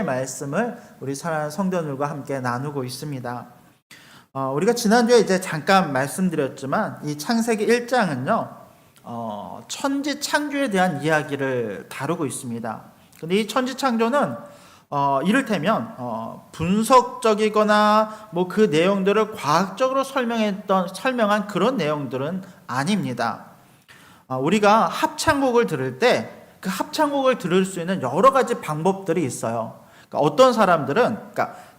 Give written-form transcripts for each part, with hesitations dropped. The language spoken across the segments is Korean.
말씀을 우리 사랑하는 성도들과 함께 나누고 있습니다. 우리가 지난주에 이제 잠깐 말씀드렸지만 이 창세기 1장은요, 천지 창조에 대한 이야기를 다루고 있습니다. 근데 이 천지 창조는 이를테면 분석적이거나 뭐 그 내용들을 과학적으로 설명한 그런 내용들은 아닙니다. 우리가 합창곡을 들을 때 그 합창곡을 들을 수 있는 여러 가지 방법들이 있어요. 그러니까 어떤 사람들은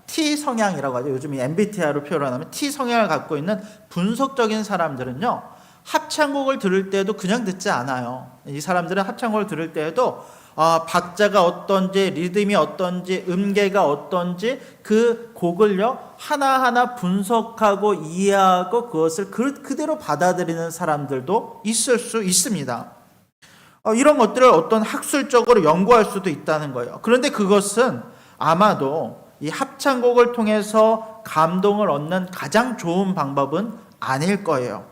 T 성향이라고 하죠. 요즘 이 MBTI로 표현하면 T 성향을 갖고 있는 분석적인 사람들은요, 합창곡을 들을 때도 그냥 듣지 않아요. 이 사람들은 합창곡을 들을 때에도 박자가 어떤지, 리듬이 어떤지, 음계가 어떤지 그 곡을요 하나하나 분석하고 이해하고 그것을 그대로 받아들이는 사람들도 있을 수 있습니다. 이런 것들을 어떤 학술적으로 연구할 수도 있다는 거예요. 그런데 그것은 아마도 이 합창곡을 통해서 감동을 얻는 가장 좋은 방법은 아닐 거예요.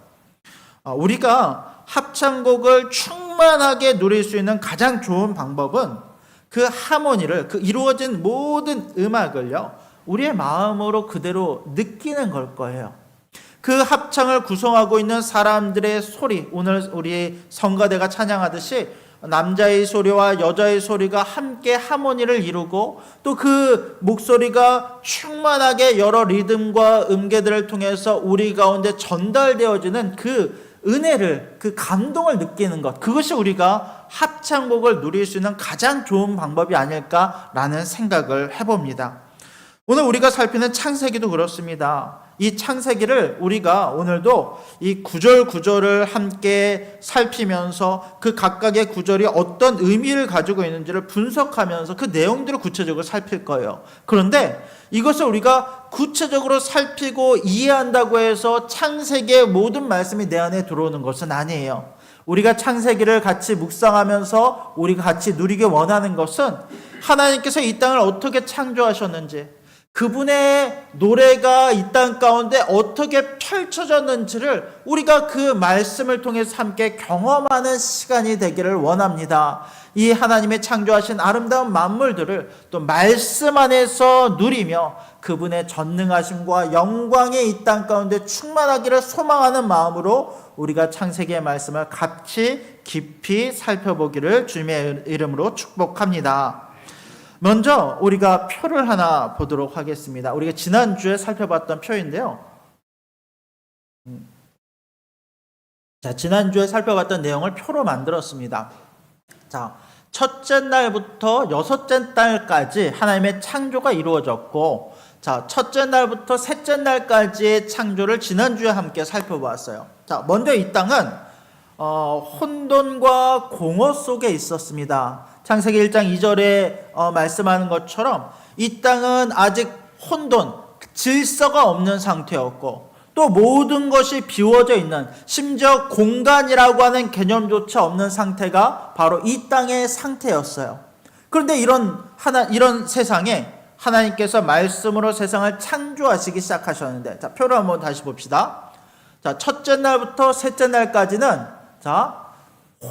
우리가 합창곡을 충만하게 누릴 수 있는 가장 좋은 방법은 그 하모니를, 그 이루어진 모든 음악을요 우리의 마음으로 그대로 느끼는 걸 거예요. 그 합창을 구성하고 있는 사람들의 소리, 오늘 우리 성가대가 찬양하듯이 남자의 소리와 여자의 소리가 함께 하모니를 이루고 또 그 목소리가 충만하게 여러 리듬과 음계들을 통해서 우리 가운데 전달되어지는 그 은혜를, 그 감동을 느끼는 것, 그것이 우리가 합창곡을 누릴 수 있는 가장 좋은 방법이 아닐까라는 생각을 해봅니다. 오늘 우리가 살피는 창세기도 그렇습니다. 이 창세기를 우리가 오늘도 이 구절구절을 함께 살피면서 그 각각의 구절이 어떤 의미를 가지고 있는지를 분석하면서 그 내용들을 구체적으로 살필 거예요. 그런데 이것을 우리가 구체적으로 살피고 이해한다고 해서 창세기의 모든 말씀이 내 안에 들어오는 것은 아니에요. 우리가 창세기를 같이 묵상하면서 우리가 같이 누리기 원하는 것은 하나님께서 이 땅을 어떻게 창조하셨는지, 그분의 노래가 이 땅 가운데 어떻게 펼쳐졌는지를 우리가 그 말씀을 통해서 함께 경험하는 시간이 되기를 원합니다. 이 하나님의 창조하신 아름다운 만물들을 또 말씀 안에서 누리며 그분의 전능하심과 영광의 이 땅 가운데 충만하기를 소망하는 마음으로 우리가 창세기의 말씀을 같이 깊이 살펴보기를 주님의 이름으로 축복합니다. 먼저 우리가 표를 하나 보도록 하겠습니다. 우리가 지난주에 살펴봤던 표인데요. 지난주에 살펴봤던 내용을 표로 만들었습니다. 첫째 날부터 여섯째 날까지 하나님의 창조가 이루어졌고, 첫째 날부터 셋째 날까지의 창조를 지난주에 함께 살펴보았어요. 먼저 이 땅은 혼돈과 공허 속에 있었습니다. 창세기 1장 2절에 말씀하는 것처럼 이 땅은 아직 혼돈, 질서가 없는 상태였고 또 모든 것이 비워져 있는, 심지어 공간이라고 하는 개념조차 없는 상태가 바로 이 땅의 상태였어요. 그런데 이런 세상에 하나님께서 말씀으로 세상을 창조하시기 시작하셨는데, 표를 한번 다시 봅시다. 첫째 날부터 셋째 날까지는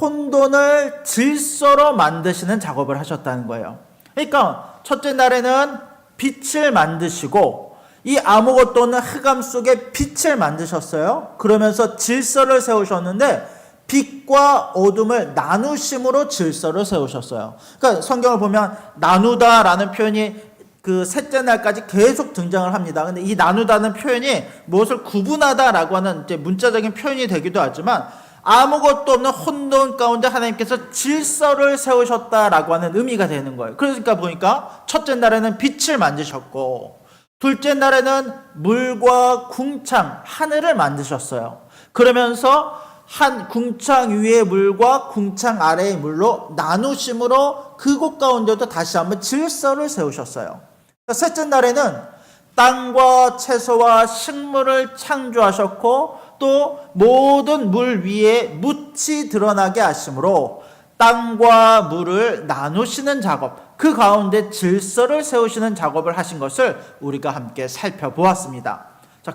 혼돈을 질서로 만드시는 작업을 하셨다는 거예요. 그러니까 첫째 날에는 빛을 만드시고 이 아무것도 없는 흑암 속에 빛을 만드셨어요. 그러면서 질서를 세우셨는데 빛과 어둠을 나누심으로 질서를 세우셨어요. 그러니까 성경을 보면 나누다라는 표현이 그 셋째 날까지 계속 등장을 합니다. 근데 이 나누다는 표현이 무엇을 구분하다라고 하는 이제 문자적인 표현이 되기도 하지만 아무것도 없는 혼돈 가운데 하나님께서 질서를 세우셨다라고 하는 의미가 되는 거예요. 그러니까 보니까 첫째 날에는 빛을 만드셨고 둘째 날에는 물과 궁창, 하늘을 만드셨어요. 그러면서 한 궁창 위의 물과 궁창 아래의 물로 나누심으로 그곳 가운데도 다시 한번 질서를 세우셨어요. 셋째 날에는 땅과 채소와 식물을 창조하셨고 또 모든 물 위에 묻이 드러나게 하심으로 땅과 물을 나누시는 작업, 그 가운데 질서를 세우시는 작업을 하신 것을 우리가 함께 살펴보았습니다.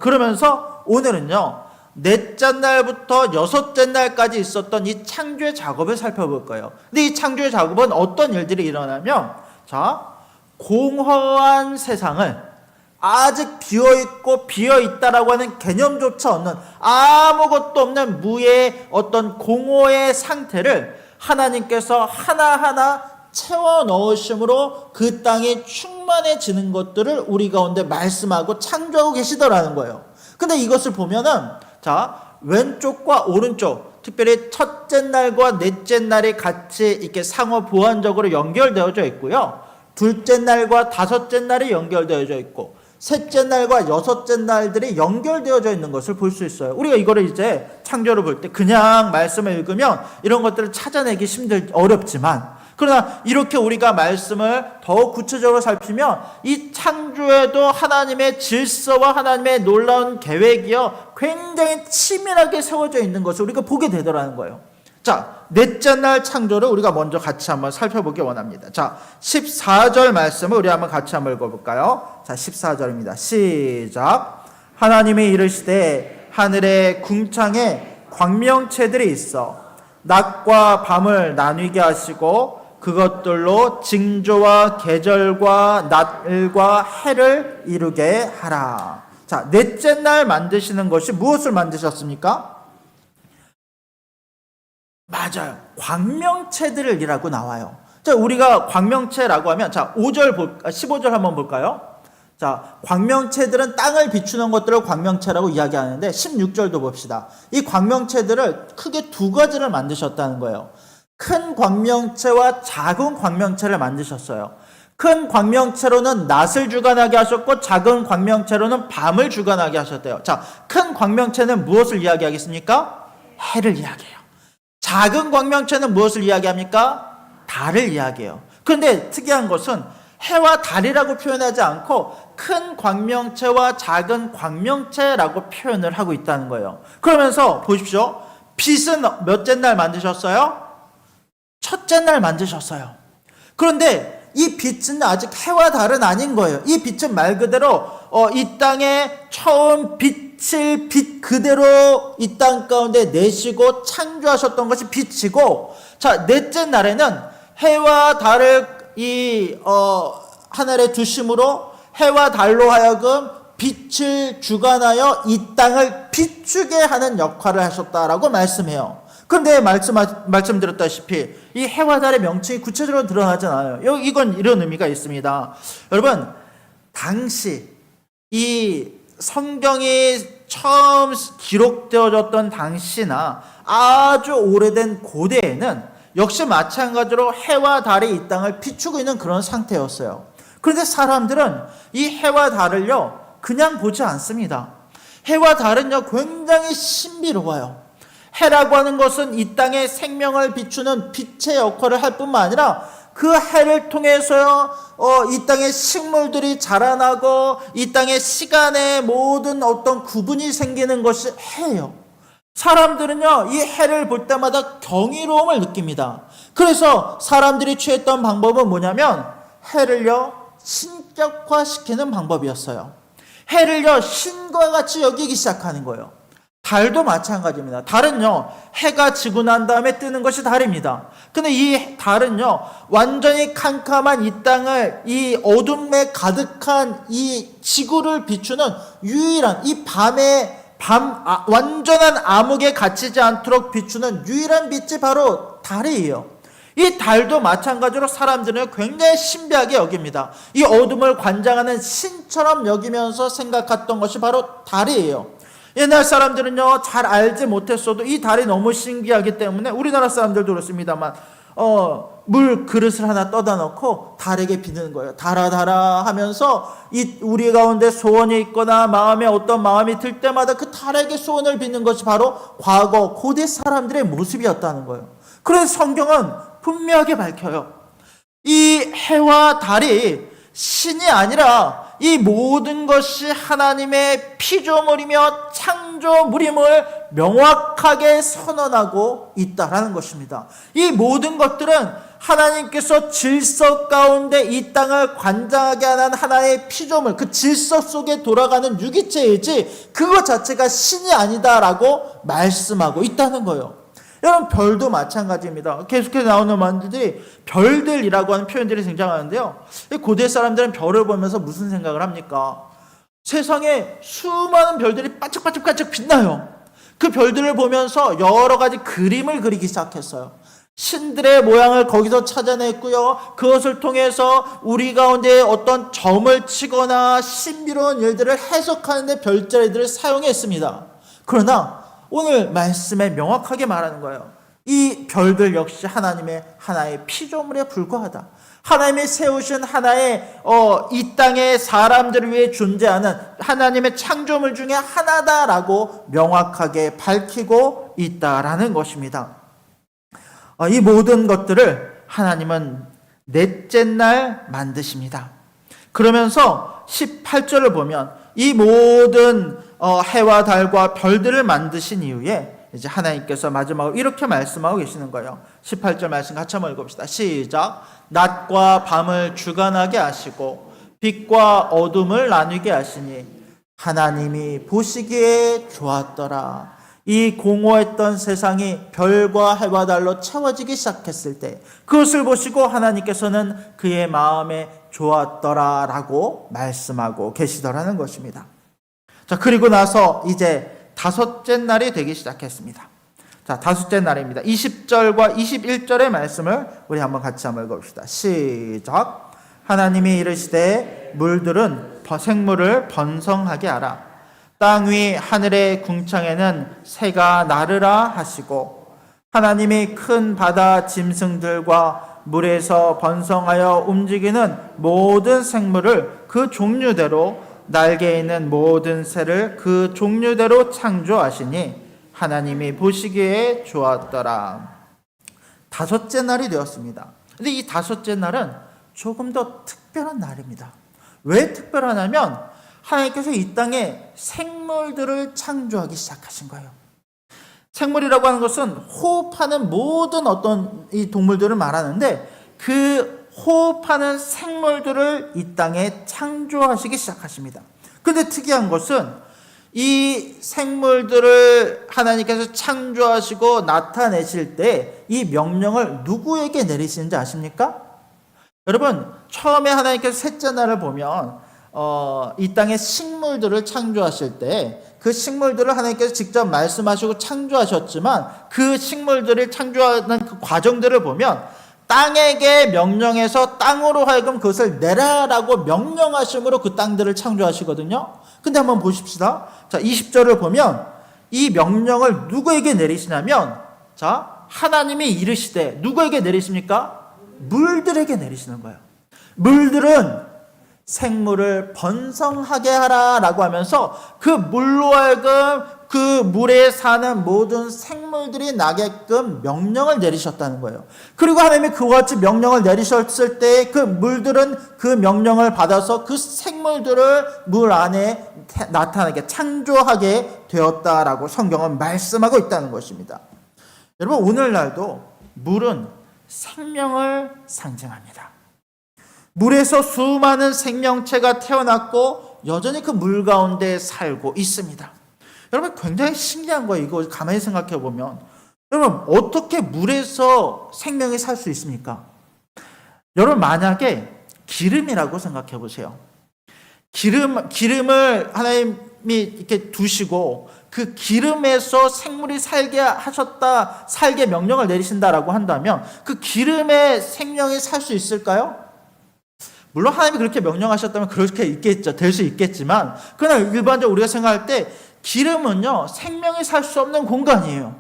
그러면서 오늘은요, 넷째 날부터 여섯째 날까지 있었던 이 창조의 작업을 살펴볼 거예요. 근데 이 창조의 작업은 어떤 일들이 일어나면, 공허한 세상을 아직 비어있고 비어있다라고 하는 개념조차 없는 아무것도 없는 무의 어떤 공허의 상태를 하나님께서 하나하나 채워 넣으심으로 그 땅이 충만해지는 것들을 우리 가운데 말씀하고 창조하고 계시더라는 거예요. 근데 이것을 보면은 자, 왼쪽과 오른쪽, 특별히 첫째 날과 넷째 날이 같이 이렇게 상호 보완적으로 연결되어져 있고요. 둘째 날과 다섯째 날이 연결되어져 있고, 셋째 날과 여섯째 날들이 연결되어져 있는 것을 볼 수 있어요. 우리가 이거를 이제 창조를 볼 때 그냥 말씀을 읽으면 이런 것들을 찾아내기 어렵지만, 그러나 이렇게 우리가 말씀을 더욱 구체적으로 살피면 이 창조에도 하나님의 질서와 하나님의 놀라운 계획이요 굉장히 치밀하게 세워져 있는 것을 우리가 보게 되더라는 거예요. 자, 넷째 날 창조를 우리가 먼저 같이 한번 살펴보기 원합니다. 자, 14절 말씀을 우리 한번 같이 한번 읽어볼까요? 자, 14절입니다. 시작. 하나님이 이르시되 하늘의 궁창에 광명체들이 있어 낮과 밤을 나뉘게 하시고 그것들로 징조와 계절과 날과 해를 이루게 하라. 자, 넷째 날 만드시는 것이 무엇을 만드셨습니까? 맞아요. 광명체들이라고 나와요. 자, 우리가 광명체라고 하면, 자, 15절 한번 볼까요? 자, 광명체들은 땅을 비추는 것들을 광명체라고 이야기하는데 16절도 봅시다. 이 광명체들을 크게 두 가지를 만드셨다는 거예요. 큰 광명체와 작은 광명체를 만드셨어요. 큰 광명체로는 낮을 주관하게 하셨고 작은 광명체로는 밤을 주관하게 하셨대요. 자, 큰 광명체는 무엇을 이야기하겠습니까? 해를 이야기해요. 작은 광명체는 무엇을 이야기합니까? 달을 이야기해요. 그런데 특이한 것은 해와 달이라고 표현하지 않고 큰 광명체와 작은 광명체라고 표현을 하고 있다는 거예요. 그러면서 보십시오. 빛은 몇째 날 만드셨어요? 첫째 날 만드셨어요. 그런데 이 빛은 아직 해와 달은 아닌 거예요. 이 빛은 말 그대로 이 땅에 처음 빛을 빛 그대로 이 땅 가운데 내시고 창조하셨던 것이 빛이고, 자, 넷째 날에는 해와 달을 하늘에 두심으로 해와 달로 하여금 빛을 주관하여 이 땅을 비추게 하는 역할을 하셨다라고 말씀해요. 그런데 말씀드렸다시피 이 해와 달의 명칭이 구체적으로 드러나지 않아요. 이건 이런 의미가 있습니다. 여러분, 당시 이 성경이 처음 기록되어졌던 당시나 아주 오래된 고대에는 역시 마찬가지로 해와 달이 이 땅을 비추고 있는 그런 상태였어요. 그런데 사람들은 이 해와 달을요 그냥 보지 않습니다. 해와 달은요 굉장히 신비로워요. 해라고 하는 것은 이 땅에 생명을 비추는 빛의 역할을 할 뿐만 아니라 그 해를 통해서요 이 땅에 식물들이 자라나고 이 땅에 시간의 모든 어떤 구분이 생기는 것이 해예요. 사람들은요 이 해를 볼 때마다 경이로움을 느낍니다. 그래서 사람들이 취했던 방법은 뭐냐면 해를요 신격화시키는 방법이었어요. 해를요 신과 같이 여기기 시작하는 거예요. 달도 마찬가지입니다. 달은요 해가 지고 난 다음에 뜨는 것이 달입니다. 근데 이 달은요 완전히 캄캄한 이 땅을 이 어둠에 가득한 이 지구를 비추는 유일한 이 완전한 암흑에 갇히지 않도록 비추는 유일한 빛이 바로 달이에요. 이 달도 마찬가지로 사람들은 굉장히 신비하게 여깁니다. 이 어둠을 관장하는 신처럼 여기면서 생각했던 것이 바로 달이에요. 옛날 사람들은요 잘 알지 못했어도 이 달이 너무 신기하기 때문에 우리나라 사람들도 그렇습니다만 물 그릇을 하나 떠다 놓고 달에게 비는 거예요. 달아 달아 하면서 우리 가운데 소원이 있거나 마음에 어떤 마음이 들 때마다 그 달에게 소원을 빚는 것이 바로 과거 고대 사람들의 모습이었다는 거예요. 그래서 성경은 분명하게 밝혀요. 이 해와 달이 신이 아니라 이 모든 것이 하나님의 피조물이며 창조물임을 명확하게 선언하고 있다라는 것입니다. 이 모든 것들은 하나님께서 질서 가운데 이 땅을 관장하게 하는 하나의 피조물, 그 질서 속에 돌아가는 유기체이지 그것 자체가 신이 아니다라고 말씀하고 있다는 거예요. 여러분, 별도 마찬가지입니다. 계속해서 나오는 말들이 별들이라고 하는 표현들이 등장하는데요. 고대 사람들은 별을 보면서 무슨 생각을 합니까? 세상에 수많은 별들이 반짝반짝반짝 빛나요. 그 별들을 보면서 여러 가지 그림을 그리기 시작했어요. 신들의 모양을 거기서 찾아냈고요. 그것을 통해서 우리 가운데 어떤 점을 치거나 신비로운 일들을 해석하는 데 별자리들을 사용했습니다. 그러나 오늘 말씀에 명확하게 말하는 거예요. 이 별들 역시 하나님의 하나의 피조물에 불과하다. 하나님이 세우신 하나의 이 땅의 사람들을 위해 존재하는 하나님의 창조물 중에 하나다라고 명확하게 밝히고 있다라는 것입니다. 이 모든 것들을 하나님은 넷째 날 만드십니다. 그러면서 18절을 보면 이 모든 해와 달과 별들을 만드신 이후에 이제 하나님께서 마지막으로 이렇게 말씀하고 계시는 거예요. 18절 말씀 같이 한번 읽어봅시다. 시작. 낮과 밤을 주관하게 하시고 빛과 어둠을 나누게 하시니 하나님이 보시기에 좋았더라. 이 공허했던 세상이 별과 해와 달로 채워지기 시작했을 때 그것을 보시고 하나님께서는 그의 마음에 좋았더라라고 말씀하고 계시더라는 것입니다. 자, 그리고 나서 이제 다섯째 날이 되기 시작했습니다. 자, 다섯째 날입니다. 20절과 21절의 말씀을 우리 같이 한번 읽어봅시다. 시작. 하나님이 이르시되 물들은 생물을 번성하게 하라. 땅 위 하늘의 궁창에는 새가 나르라 하시고 하나님이 큰 바다 짐승들과 물에서 번성하여 움직이는 모든 생물을 그 종류대로 날개 있는 모든 새를 그 종류대로 창조하시니 하나님이 보시기에 좋았더라. 다섯째 날이 되었습니다. 근데 이 다섯째 날은 조금 더 특별한 날입니다. 왜 특별하냐면 하나님께서 이 땅에 생물들을 창조하기 시작하신 거예요. 생물이라고 하는 것은 호흡하는 모든 어떤 이 동물들을 말하는데 그 호흡하는 생물들을 이 땅에 창조하시기 시작하십니다. 그런데 특이한 것은 이 생물들을 하나님께서 창조하시고 나타내실 때 이 명령을 누구에게 내리시는지 아십니까? 여러분, 처음에 하나님께서 셋째 날을 보면 이 땅의 식물들을 창조하실 때 그 식물들을 하나님께서 직접 말씀하시고 창조하셨지만 그 식물들을 창조하는 그 과정들을 보면 땅에게 명령해서 땅으로 하여금 그것을 내라라고 명령하심으로 그 땅들을 창조하시거든요. 근데 한번 보십시다. 자, 20절을 보면 이 명령을 누구에게 내리시냐면 자, 하나님이 이르시되 누구에게 내리십니까? 물들에게 내리시는 거예요. 물들은 생물을 번성하게 하라라고 하면서 그 물로 하여금 그 물에 사는 모든 생물들이 나게끔 명령을 내리셨다는 거예요. 그리고 하나님이 그와 같이 명령을 내리셨을 때 그 물들은 그 명령을 받아서 그 생물들을 물 안에 나타나게 창조하게 되었다라고 성경은 말씀하고 있다는 것입니다. 여러분, 오늘날도 물은 생명을 상징합니다. 물에서 수많은 생명체가 태어났고 여전히 그 물 가운데 살고 있습니다. 여러분, 굉장히 신기한 거예요. 이거 가만히 생각해 보면 여러분, 어떻게 물에서 생명이 살 수 있습니까? 여러분, 만약에 기름이라고 생각해 보세요. 기름을 하나님이 이렇게 두시고 그 기름에서 생물이 살게 명령을 내리신다라고 한다면 그 기름에 생명이 살 수 있을까요? 물론 하나님이 그렇게 명령하셨다면 그렇게 있겠죠. 될 수 있겠지만 그러나 일반적으로 우리가 생각할 때 기름은요, 생명이 살 수 없는 공간이에요.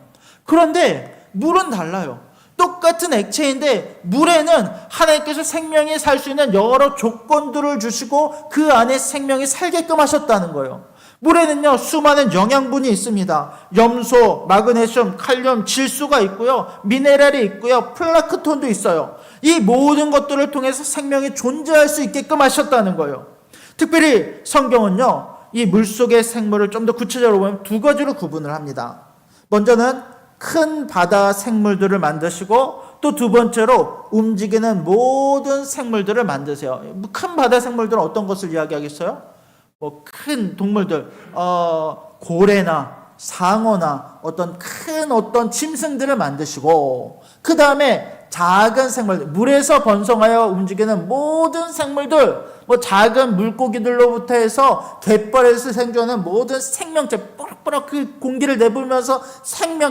그런데 물은 달라요. 똑같은 액체인데 물에는 하나님께서 생명이 살 수 있는 여러 조건들을 주시고 그 안에 생명이 살게끔 하셨다는 거예요. 물에는요, 수많은 영양분이 있습니다. 염소, 마그네슘, 칼륨, 질소가 있고요. 미네랄이 있고요. 플라크톤도 있어요. 이 모든 것들을 통해서 생명이 존재할 수 있게끔 하셨다는 거예요. 특별히 성경은요, 이 물속의 생물을 좀 더 구체적으로 보면 두 가지로 구분을 합니다. 먼저는 큰 바다 생물들을 만드시고 또 두 번째로 움직이는 모든 생물들을 만드세요. 큰 바다 생물들은 어떤 것을 이야기하겠어요? 큰 동물들, 고래나 상어나 어떤 짐승들을 만드시고, 그 다음에 작은 생물들, 물에서 번성하여 움직이는 모든 생물들, 작은 물고기들로부터 해서 갯벌에서 생존하는 모든 생명체, 뽀락뽀락 그 공기를 내부면서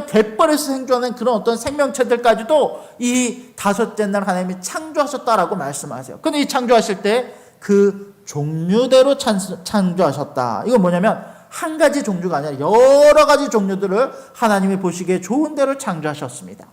갯벌에서 생존하는 그런 어떤 생명체들까지도 이 다섯째 날 하나님이 창조하셨다라고 말씀하세요. 근데 이 창조하실 때 그 종류대로 창조하셨다. 이건 뭐냐면 한 가지 종류가 아니라 여러 가지 종류들을 하나님이 보시기에 좋은 대로 창조하셨습니다.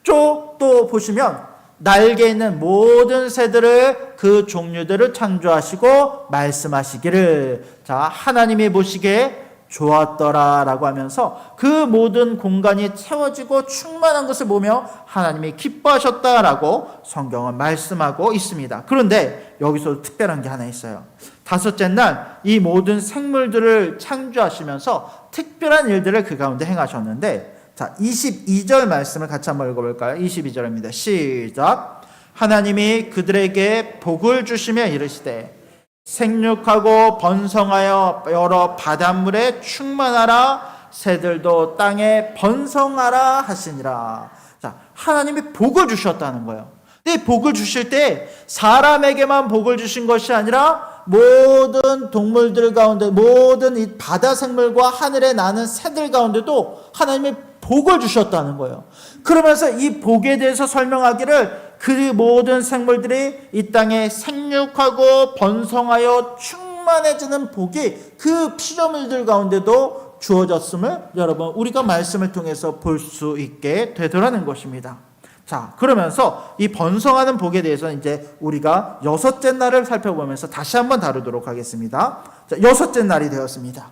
또 보시면 날개 있는 모든 새들을 그 종류대로 창조하시고 말씀하시기를, 자, 하나님이 보시기에 좋았더라라고 하면서 그 모든 공간이 채워지고 충만한 것을 보며 하나님이 기뻐하셨다라고 성경은 말씀하고 있습니다. 그런데 여기서 특별한 게 하나 있어요. 다섯째 날 이 모든 생물들을 창조하시면서 특별한 일들을 그 가운데 행하셨는데, 자, 22절 말씀을 같이 한번 읽어볼까요? 22절입니다. 시작. 하나님이 그들에게 복을 주시며 이르시되 생육하고 번성하여 여러 바닷물에 충만하라, 새들도 땅에 번성하라 하시니라. 자, 하나님이 복을 주셨다는 거예요. 근데 복을 주실 때 사람에게만 복을 주신 것이 아니라 모든 동물들 가운데, 모든 이 바다 생물과 하늘에 나는 새들 가운데도 하나님이 복을 주셨다는 거예요. 그러면서 이 복에 대해서 설명하기를 그 모든 생물들이 이 땅에 생육하고 번성하여 충만해지는 복이 그 피조물들 가운데도 주어졌음을 여러분 우리가 말씀을 통해서 볼 수 있게 되더라는 것입니다. 자, 그러면서 이 번성하는 복에 대해서는 이제 우리가 여섯째 날을 살펴보면서 다시 한번 다루도록 하겠습니다. 자, 여섯째 날이 되었습니다.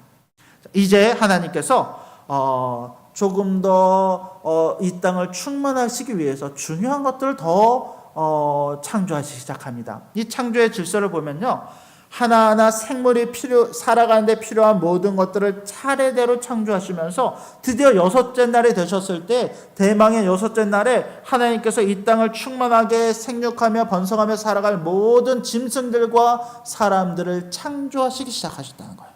이제 하나님께서 조금 더 이 땅을 충만하시기 위해서 중요한 것들을 더 창조하시기 시작합니다. 이 창조의 질서를 보면요, 하나하나 생물이 살아가는 데 필요한 모든 것들을 차례대로 창조하시면서 드디어 여섯째 날이 되셨을 때, 대망의 여섯째 날에 하나님께서 이 땅을 충만하게 생육하며 번성하며 살아갈 모든 짐승들과 사람들을 창조하시기 시작하셨다는 거예요.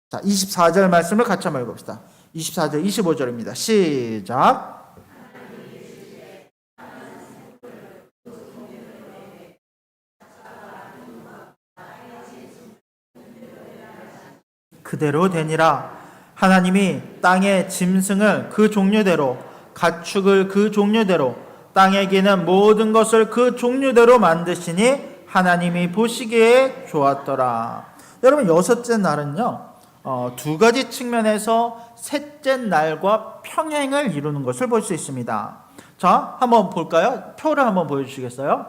자, 24절 말씀을 같이 한번 읽읍시다. 24절, 25절입니다. 시작. 그대로 되니라. 하나님이 땅의 짐승을 그 종류대로, 가축을 그 종류대로, 땅에 기는 모든 것을 그 종류대로 만드시니 하나님이 보시기에 좋았더라. 여러분, 여섯째 날은요, 두 가지 측면에서 셋째 날과 평행을 이루는 것을 볼 수 있습니다. 자, 한번 볼까요? 표를 한번 보여주시겠어요?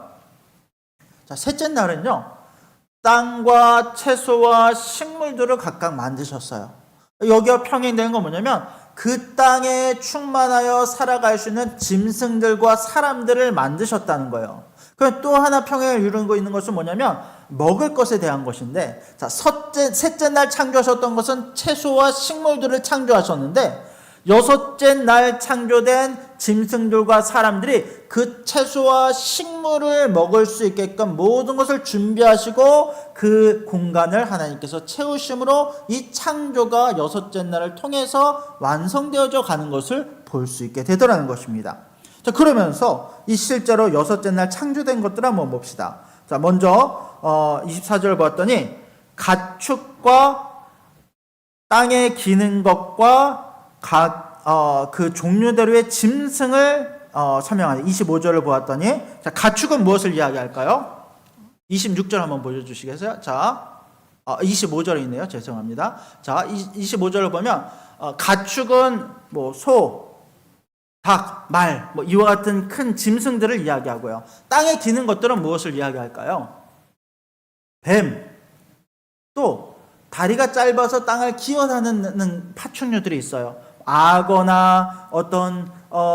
자, 셋째 날은요, 땅과 채소와 식물들을 각각 만드셨어요. 여기가 평행된 건 뭐냐면 그 땅에 충만하여 살아갈 수 있는 짐승들과 사람들을 만드셨다는 거예요. 그럼 또 하나 평행을 이루고 있는 것은 뭐냐면 먹을 것에 대한 것인데, 자, 셋째 날 창조하셨던 것은 채소와 식물들을 창조하셨는데, 여섯째 날 창조된 짐승들과 사람들이 그 채소와 식물을 먹을 수 있게끔 모든 것을 준비하시고 그 공간을 하나님께서 채우심으로 이 창조가 여섯째 날을 통해서 완성되어져 가는 것을 볼 수 있게 되더라는 것입니다. 자, 그러면서 이 실제로 여섯째 날 창조된 것들을 한번 봅시다. 자, 먼저 24절 봤더니 가축과 땅에 기는 것과 그 종류대로의 짐승을 설명하는 25절을 보았더니, 자, 가축은 무엇을 이야기할까요? 26절 한번 보여주시겠어요? 자, 25절에 있네요. 죄송합니다. 자, 25절을 보면 가축은 뭐 소, 닭, 말, 뭐 이와 같은 큰 짐승들을 이야기하고요. 땅에 기는 것들은 무엇을 이야기할까요? 뱀, 또 다리가 짧아서 땅을 기어다니는 파충류들이 있어요. 악어나 어떤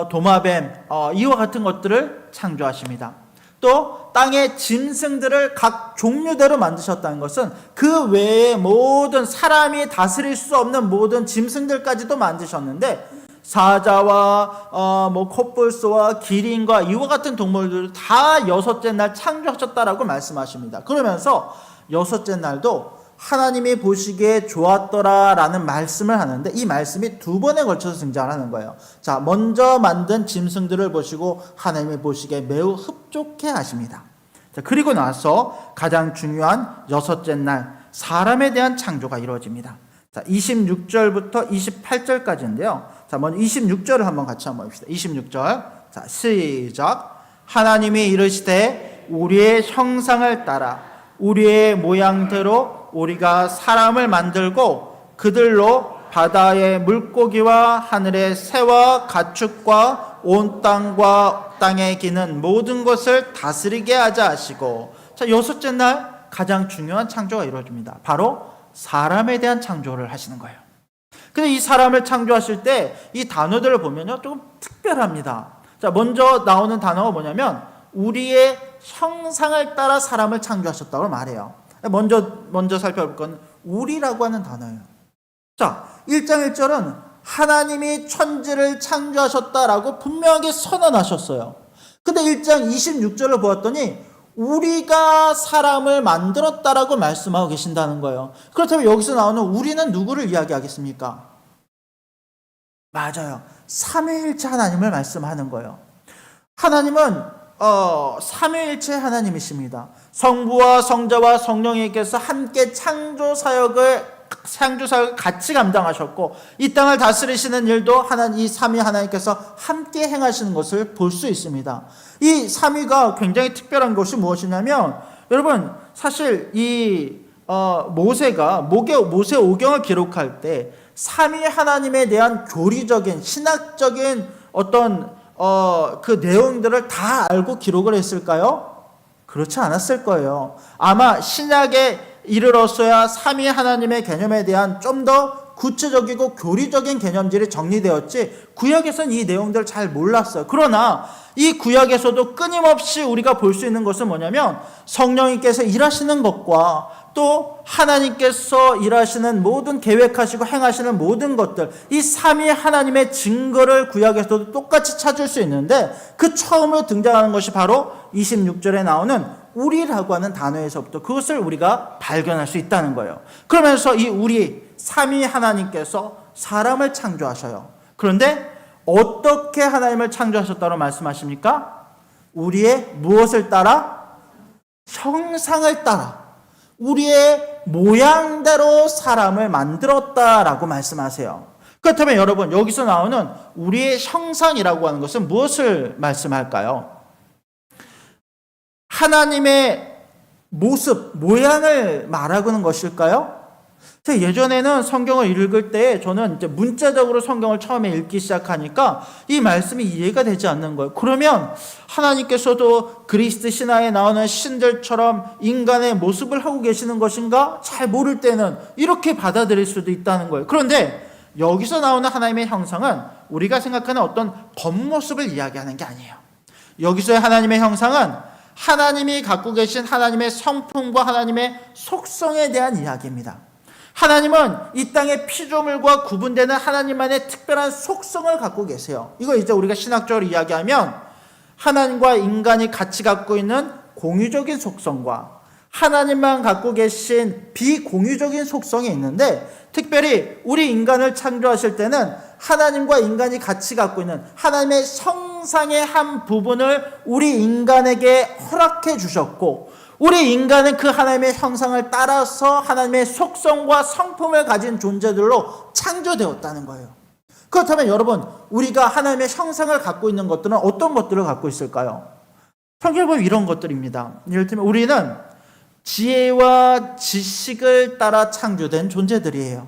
도마뱀, 이와 같은 것들을 창조하십니다. 또 땅의 짐승들을 각 종류대로 만드셨다는 것은 그 외에 모든 사람이 다스릴 수 없는 모든 짐승들까지도 만드셨는데, 사자와 뭐 코뿔소와 기린과 이와 같은 동물들을 다 여섯째 날 창조하셨다라고 말씀하십니다. 그러면서 여섯째 날도 하나님이 보시기에 좋았더라라는 말씀을 하는데 이 말씀이 두 번에 걸쳐서 등장하는 거예요. 자, 먼저 만든 짐승들을 보시고 하나님이 보시기에 매우 흡족해 하십니다. 자, 그리고 나서 가장 중요한 여섯째 날 사람에 대한 창조가 이루어집니다. 자, 26절부터 28절까지인데요. 자, 먼저 26절을 한번 같이 한번 봅시다. 26절. 자, 시작. 하나님이 이르시되 우리의 형상을 따라 우리의 모양대로 우리가 사람을 만들고 그들로 바다의 물고기와 하늘의 새와 가축과 온 땅과 땅에 기는 모든 것을 다스리게 하자 하시고, 자, 여섯째 날 가장 중요한 창조가 이루어집니다. 바로 사람에 대한 창조를 하시는 거예요. 근데 이 사람을 창조하실 때 이 단어들을 보면요, 조금 특별합니다. 자, 먼저 나오는 단어가 뭐냐면 우리의 형상을 따라 사람을 창조하셨다고 말해요. 먼저 살펴볼 건 우리라고 하는 단어예요. 자, 1장 1절은 하나님이 천지를 창조하셨다라고 분명하게 선언하셨어요. 근데 1장 26절을 보았더니 우리가 사람을 만들었다라고 말씀하고 계신다는 거예요. 그렇다면 여기서 나오는 우리는 누구를 이야기하겠습니까? 맞아요. 삼위일체 하나님을 말씀하는 거예요. 하나님은 삼위일체 하나님이십니다. 성부와 성자와 성령님께서 함께 창조 사역을 같이 감당하셨고 이 땅을 다스리시는 일도 이 삼위 하나님께서 함께 행하시는 것을 볼 수 있습니다. 이 삼위가 굉장히 특별한 것이 무엇이냐면, 여러분 사실 이 모세가 모세 오경을 기록할 때 삼위 하나님에 대한 교리적인 신학적인 어떤 그 내용들을 다 알고 기록을 했을까요? 그렇지 않았을 거예요. 아마 신약에 이르렀어야 삼위 하나님의 개념에 대한 좀 더 구체적이고 교리적인 개념들이 정리되었지 구약에서는 이 내용들을 잘 몰랐어요. 그러나 이 구약에서도 끊임없이 우리가 볼 수 있는 것은 뭐냐면 성령님께서 일하시는 것과 또 하나님께서 일하시는 모든 계획하시고 행하시는 모든 것들, 이 삼위 하나님의 증거를 구약에서도 똑같이 찾을 수 있는데 그 처음으로 등장하는 것이 바로 26절에 나오는 우리라고 하는 단어에서부터 그것을 우리가 발견할 수 있다는 거예요. 그러면서 이 우리 삼위 하나님께서 사람을 창조하셔요. 그런데 어떻게 하나님을 창조하셨다고 말씀하십니까? 우리의 무엇을 따라? 형상을 따라 우리의 모양대로 사람을 만들었다라고 말씀하세요. 그렇다면 여러분, 여기서 나오는 우리의 형상이라고 하는 것은 무엇을 말씀할까요? 하나님의 모습, 모양을 말하고 있는 것일까요? 예전에는 성경을 읽을 때 저는 이제 문자적으로 성경을 처음에 읽기 시작하니까 이 말씀이 이해가 되지 않는 거예요. 그러면 하나님께서도 그리스도 신화에 나오는 신들처럼 인간의 모습을 하고 계시는 것인가? 잘 모를 때는 이렇게 받아들일 수도 있다는 거예요. 그런데 여기서 나오는 하나님의 형상은 우리가 생각하는 어떤 겉모습을 이야기하는 게 아니에요. 여기서의 하나님의 형상은 하나님이 갖고 계신 하나님의 성품과 하나님의 속성에 대한 이야기입니다. 하나님은 이 땅의 피조물과 구분되는 하나님만의 특별한 속성을 갖고 계세요. 이거 이제 우리가 신학적으로 이야기하면 하나님과 인간이 같이 갖고 있는 공유적인 속성과 하나님만 갖고 계신 비공유적인 속성이 있는데, 특별히 우리 인간을 창조하실 때는 하나님과 인간이 같이 갖고 있는 하나님의 형상의 한 부분을 우리 인간에게 허락해 주셨고, 우리 인간은 그 하나님의 형상을 따라서 하나님의 속성과 성품을 가진 존재들로 창조되었다는 거예요. 그렇다면 여러분, 우리가 하나님의 형상을 갖고 있는 것들은 어떤 것들을 갖고 있을까요? 성경을 보면 이런 것들입니다. 예를 들면 우리는 지혜와 지식을 따라 창조된 존재들이에요.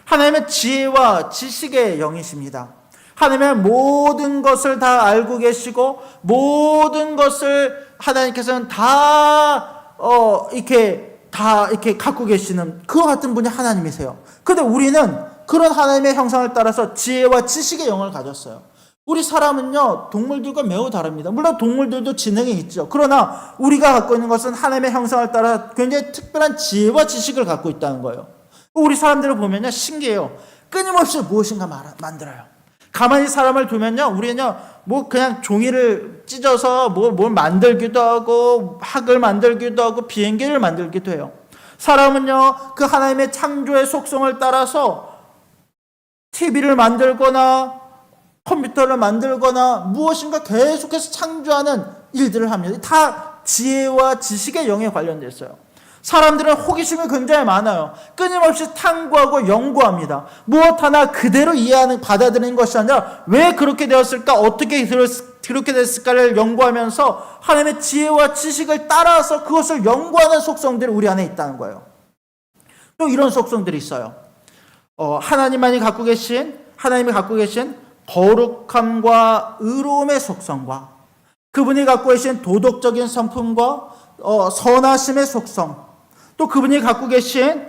하나님은 지혜와 지식의 영이십니다. 하나님은 모든 것을 다 알고 계시고 모든 것을 하나님께서는 이렇게 갖고 계시는 그와 같은 분이 하나님이세요. 그런데 우리는 그런 하나님의 형상을 따라서 지혜와 지식의 영을 가졌어요. 우리 사람은요, 동물들과 매우 다릅니다. 물론 동물들도 지능이 있죠. 그러나 우리가 갖고 있는 것은 하나님의 형상을 따라 굉장히 특별한 지혜와 지식을 갖고 있다는 거예요. 우리 사람들을 보면요, 신기해요. 끊임없이 무엇인가 만들어요. 가만히 사람을 두면요, 우리는요, 그냥 종이를 찢어서 뭘 만들기도 하고, 학을 만들기도 하고, 비행기를 만들기도 해요. 사람은요, 그 하나님의 창조의 속성을 따라서 TV를 만들거나 컴퓨터를 만들거나 무엇인가 계속해서 창조하는 일들을 합니다. 다 지혜와 지식의 영에 관련되어 있어요. 사람들은 호기심이 굉장히 많아요. 끊임없이 탐구하고 연구합니다. 무엇 하나 그대로 받아들이는 것이 아니라 왜 그렇게 되었을까, 어떻게 그렇게 됐을까를 연구하면서 하나님의 지혜와 지식을 따라서 그것을 연구하는 속성들이 우리 안에 있다는 거예요. 또 이런 속성들이 있어요. 하나님이 갖고 계신 거룩함과 의로움의 속성과 그분이 갖고 계신 도덕적인 성품과 선하심의 속성, 또 그분이 갖고 계신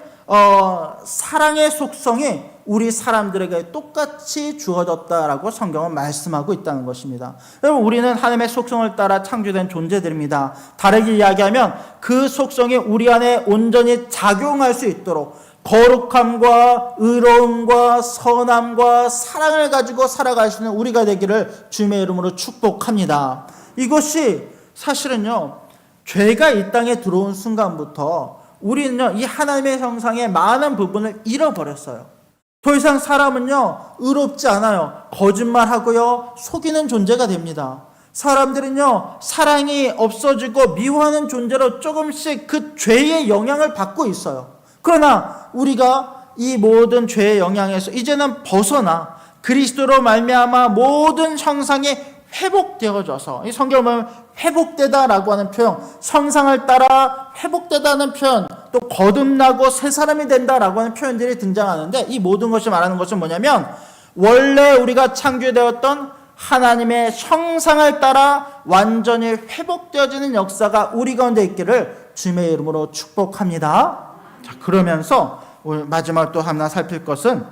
사랑의 속성이 우리 사람들에게 똑같이 주어졌다라고 성경은 말씀하고 있다는 것입니다. 여러분, 우리는 하나님의 속성을 따라 창조된 존재들입니다. 다르게 이야기하면 그 속성이 우리 안에 온전히 작용할 수 있도록 거룩함과 의로움과 선함과 사랑을 가지고 살아갈 수 있는 우리가 되기를 주님의 이름으로 축복합니다. 이것이 사실은요, 죄가 이 땅에 들어온 순간부터 우리는요, 이 하나님의 형상의 많은 부분을 잃어버렸어요. 더 이상 사람은요, 의롭지 않아요. 거짓말하고요, 속이는 존재가 됩니다. 사람들은요, 사랑이 없어지고 미워하는 존재로 조금씩 그 죄의 영향을 받고 있어요. 그러나 우리가 이 모든 죄의 영향에서 이제는 벗어나 그리스도로 말미암아 모든 형상이 회복되어져서, 이 성경을 보면 회복되다라고 하는 표현, 형상을 따라 회복되다는 표현, 또 거듭나고 새 사람이 된다라고 하는 표현들이 등장하는데, 이 모든 것이 말하는 것은 뭐냐면 원래 우리가 창조되었던 하나님의 형상을 따라 완전히 회복되어지는 역사가 우리 가운데 있기를 주님의 이름으로 축복합니다. 자, 그러면서 오늘 마지막 또 하나 살필 것은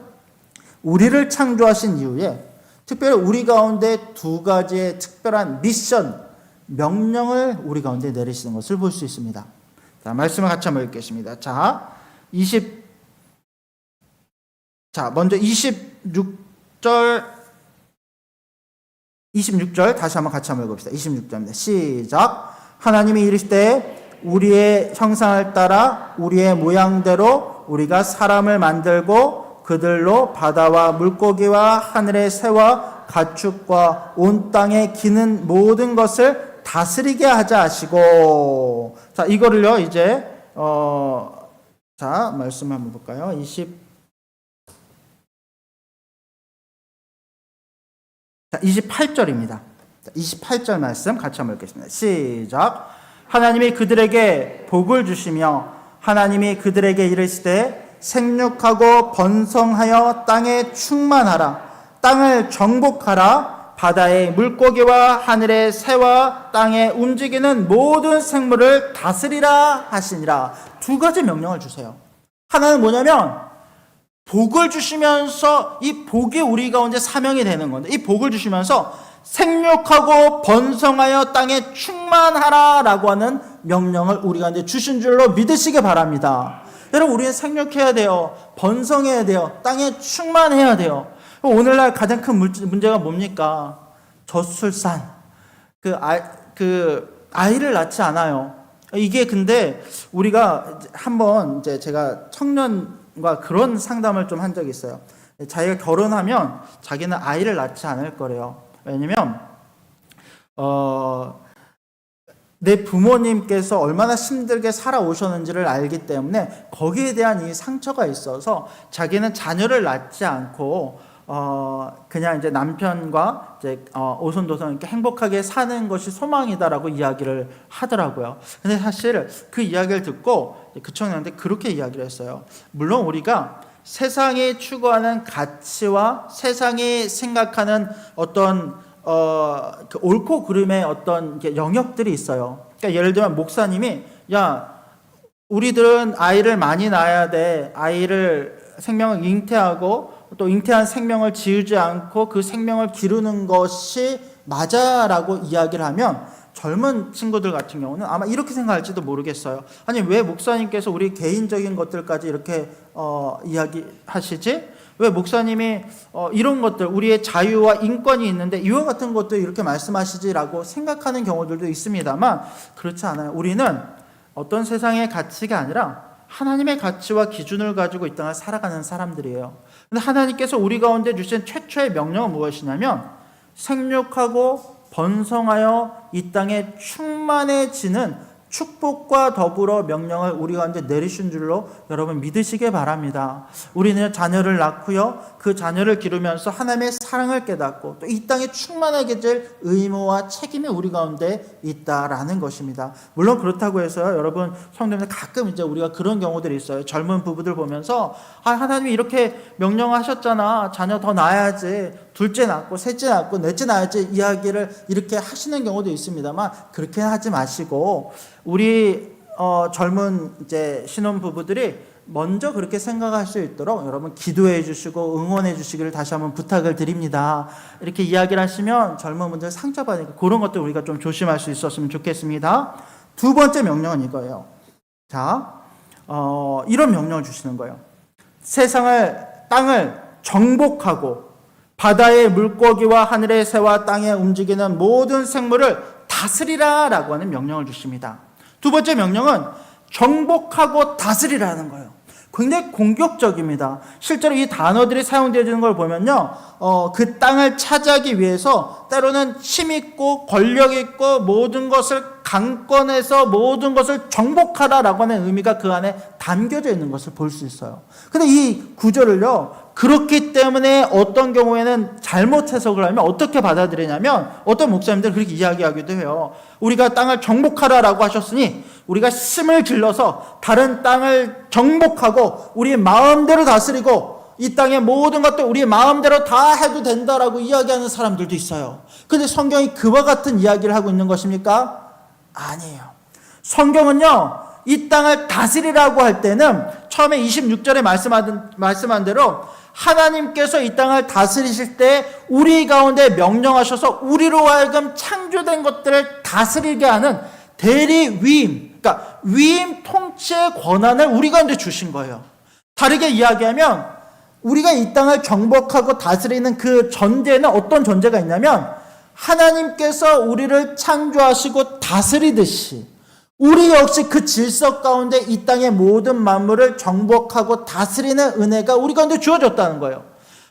우리를 창조하신 이후에 특별히 우리 가운데 두 가지의 특별한 미션, 명령을 우리 가운데 내리시는 것을 볼 수 있습니다. 자, 말씀을 같이 한번 읽겠습니다. 먼저 26절 다시 한번 같이 한번 읽읍시다. 26절입니다. 시작. 하나님이 이르시되 우리의 형상을 따라 우리의 모양대로 우리가 사람을 만들고 그들로 바다와 물고기와 하늘의 새와 가축과 온 땅에 기는 모든 것을 다스리게 하자 하시고. 자, 이거를요 이제 말씀 한번 볼까요? 28절입니다. 28절 말씀 같이 한번 읽겠습니다. 시작. 하나님이 그들에게 복을 주시며 하나님이 그들에게 이르시되 생육하고 번성하여 땅에 충만하라. 땅을 정복하라. 바다의 물고기와 하늘의 새와 땅에 움직이는 모든 생물을 다스리라 하시니라. 두 가지 명령을 주세요. 하나는 뭐냐면 복을 주시면서 이 복이 우리 가운데 사명이 되는 건데, 이 복을 주시면서 생육하고 번성하여 땅에 충만하라 라고 하는 명령을 우리 가운데 주신 줄로 믿으시기 바랍니다. 여러분, 우리는 생육해야 돼요. 번성해야 돼요. 땅에 충만해야 돼요. 오늘날 가장 큰 문제가 뭡니까? 저출산. 아이를 낳지 않아요. 이게 근데 우리가 한번 이제 제가 청년과 그런 상담을 좀 한 적이 있어요. 자기가 결혼하면 자기는 아이를 낳지 않을 거래요. 왜냐면 내 부모님께서 얼마나 힘들게 살아오셨는지를 알기 때문에 거기에 대한 이 상처가 있어서 자기는 자녀를 낳지 않고 그냥 이제 남편과 이제 오손도손 이렇게 행복하게 사는 것이 소망이다라고 이야기를 하더라고요. 근데 사실 그 이야기를 듣고 그 청년한테 그렇게 이야기를 했어요. 물론 우리가 세상이 추구하는 가치와 세상이 생각하는 어떤 그 옳고 그름의 어떤 영역들이 있어요. 그러니까 예를 들면 목사님이 우리들은 아이를 많이 낳아야 돼. 생명을 잉태하고 또 잉태한 생명을 지우지 않고 그 생명을 기르는 것이 맞아라고 이야기를 하면 젊은 친구들 같은 경우는 아마 이렇게 생각할지도 모르겠어요. 아니, 왜 목사님께서 우리 개인적인 것들까지 이렇게 이야기하시지? 왜 목사님이 이런 것들, 우리의 자유와 인권이 있는데 이와 같은 것들 이렇게 말씀하시지라고 생각하는 경우들도 있습니다만, 그렇지 않아요. 우리는 어떤 세상의 가치가 아니라 하나님의 가치와 기준을 가지고 이 땅을 살아가는 사람들이에요. 근데 하나님께서 우리 가운데 주신 최초의 명령은 무엇이냐면 생육하고 번성하여 이 땅에 충만해지는 축복과 더불어 명령을 우리 가운데 내리신 줄로 여러분 믿으시기 바랍니다. 우리는 자녀를 낳고요, 그 자녀를 기르면서 하나님의 사랑을 깨닫고 또 이 땅에 충만하게 될 의무와 책임이 우리 가운데 있다라는 것입니다. 물론 그렇다고 해서요, 여러분 성도님들 가끔 이제 우리가 그런 경우들이 있어요. 젊은 부부들 보면서 하나님이 이렇게 명령하셨잖아, 자녀 더 낳아야지, 둘째 낳고 셋째 낳고 넷째 낳아야지, 이야기를 이렇게 하시는 경우도 있습니다만 그렇게 하지 마시고 우리 젊은 이제 신혼 부부들이 먼저 그렇게 생각할 수 있도록 여러분 기도해 주시고 응원해 주시기를 다시 한번 부탁을 드립니다. 이렇게 이야기를 하시면 젊은 분들 상처받으니까 그런 것들 우리가 좀 조심할 수 있었으면 좋겠습니다. 두 번째 명령은 이거예요. 자, 이런 명령을 주시는 거예요. 땅을 정복하고 바다의 물고기와 하늘의 새와 땅에 움직이는 모든 생물을 다스리라라고 하는 명령을 주십니다. 두 번째 명령은 정복하고 다스리라는 거예요. 굉장히 공격적입니다. 실제로 이 단어들이 사용되어지는 걸 보면요, 그 땅을 차지하기 위해서 때로는 힘있고 권력있고 모든 것을 강권해서 모든 것을 정복하라라고 하는 의미가 그 안에 담겨져 있는 것을 볼 수 있어요. 근데 이 구절을요, 그렇기 때문에 어떤 경우에는 잘못 해석을 하면 어떻게 받아들이냐면 어떤 목사님들은 그렇게 이야기하기도 해요. 우리가 땅을 정복하라라고 하셨으니 우리가 힘을 길러서 다른 땅을 정복하고 우리 마음대로 다스리고 이 땅의 모든 것들 우리 마음대로 다 해도 된다라고 이야기하는 사람들도 있어요. 근데 성경이 그와 같은 이야기를 하고 있는 것입니까? 아니에요. 성경은요, 이 땅을 다스리라고 할 때는 처음에 26절에 말씀한 대로 하나님께서 이 땅을 다스리실 때 우리 가운데 명령하셔서 우리로 하여금 창조된 것들을 다스리게 하는 대리 위임, 그러니까 위임 통치의 권한을 우리 가운데 주신 거예요. 다르게 이야기하면 우리가 이 땅을 정복하고 다스리는 그 전제는 어떤 전제가 있냐면 하나님께서 우리를 창조하시고 다스리듯이 우리 역시 그 질서 가운데 이 땅의 모든 만물을 정복하고 다스리는 은혜가 우리 가운데 주어졌다는 거예요.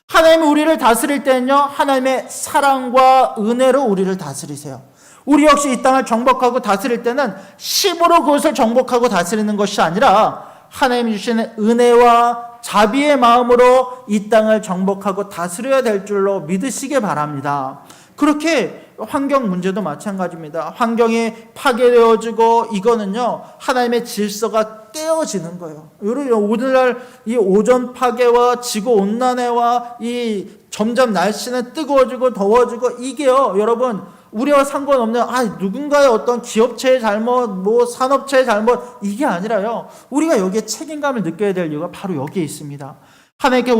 하나님이 우리를 다스릴 때는요, 하나님의 사랑과 은혜로 우리를 다스리세요. 우리 역시 이 땅을 정복하고 다스릴 때는 힘으로 그것을 정복하고 다스리는 것이 아니라 하나님이 주시는 은혜와 자비의 마음으로 이 땅을 정복하고 다스려야 될 줄로 믿으시기 바랍니다. 그렇게 환경 문제도 마찬가지입니다. 환경이 파괴되어지고 이거는요, 하나님의 질서가 깨어지는 거예요. 오늘날 이 오존 파괴와 지구 온난화와 이 점점 날씨는 뜨거워지고 더워지고 이게요, 여러분 우리와 상관없는 누군가의 어떤 기업체의 잘못, 산업체의 잘못, 이게 아니라요, 우리가 여기에 책임감을 느껴야 될 이유가 바로 여기에 있습니다. 하나님께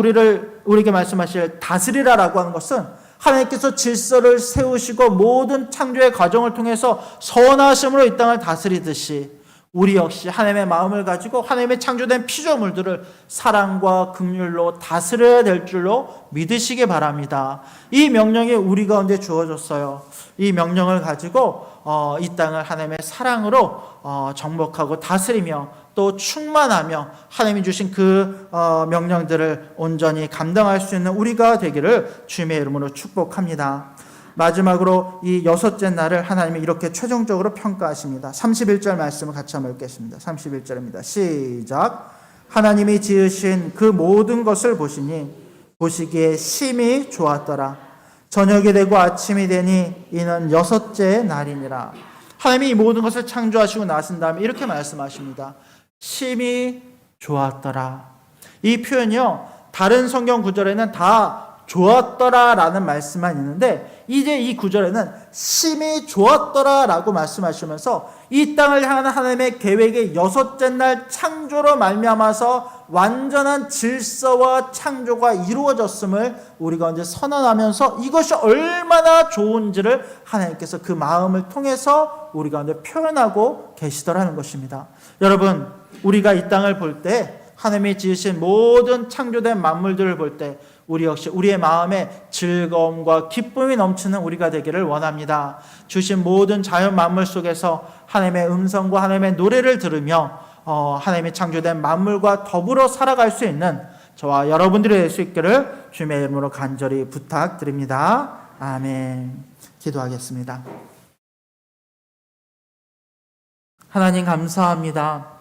우리에게 말씀하실 다스리라라고 하는 것은 하나님께서 질서를 세우시고 모든 창조의 과정을 통해서 선하심으로 이 땅을 다스리듯이 우리 역시 하나님의 마음을 가지고 하나님의 창조된 피조물들을 사랑과 긍휼로 다스려야 될 줄로 믿으시기 바랍니다. 이 명령이 우리 가운데 주어졌어요. 이 명령을 가지고 이 땅을 하나님의 사랑으로 정복하고 다스리며 또 충만하며 하나님이 주신 그 명령들을 온전히 감당할 수 있는 우리가 되기를 주님의 이름으로 축복합니다. 마지막으로 이 여섯째 날을 하나님이 이렇게 최종적으로 평가하십니다. 31절 말씀을 같이 한번 읽겠습니다. 31절입니다. 시작. 하나님이 지으신 그 모든 것을 보시기에 심히 좋았더라. 저녁이 되고 아침이 되니 이는 여섯째 날이니라. 하나님이 이 모든 것을 창조하시고 나신 다음에 이렇게 말씀하십니다. 심히 좋았더라. 이 표현이요, 다른 성경 구절에는 다 좋았더라라는 말씀만 있는데 이제 이 구절에는 심히 좋았더라라고 말씀하시면서 이 땅을 향하는 하나님의 계획의 여섯째 날 창조로 말미암아서 완전한 질서와 창조가 이루어졌음을 우리 가운데 선언하면서 이것이 얼마나 좋은지를 하나님께서 그 마음을 통해서 우리 가운데 표현하고 계시더라는 것입니다. 여러분, 우리가 이 땅을 볼 때 하나님이 지으신 모든 창조된 만물들을 볼 때 우리 역시 우리의 마음에 즐거움과 기쁨이 넘치는 우리가 되기를 원합니다. 주신 모든 자연 만물 속에서 하나님의 음성과 하나님의 노래를 들으며 하나님의 창조된 만물과 더불어 살아갈 수 있는 저와 여러분들이 될 수 있기를 주님의 이름으로 간절히 부탁드립니다. 아멘. 기도하겠습니다. 하나님 감사합니다.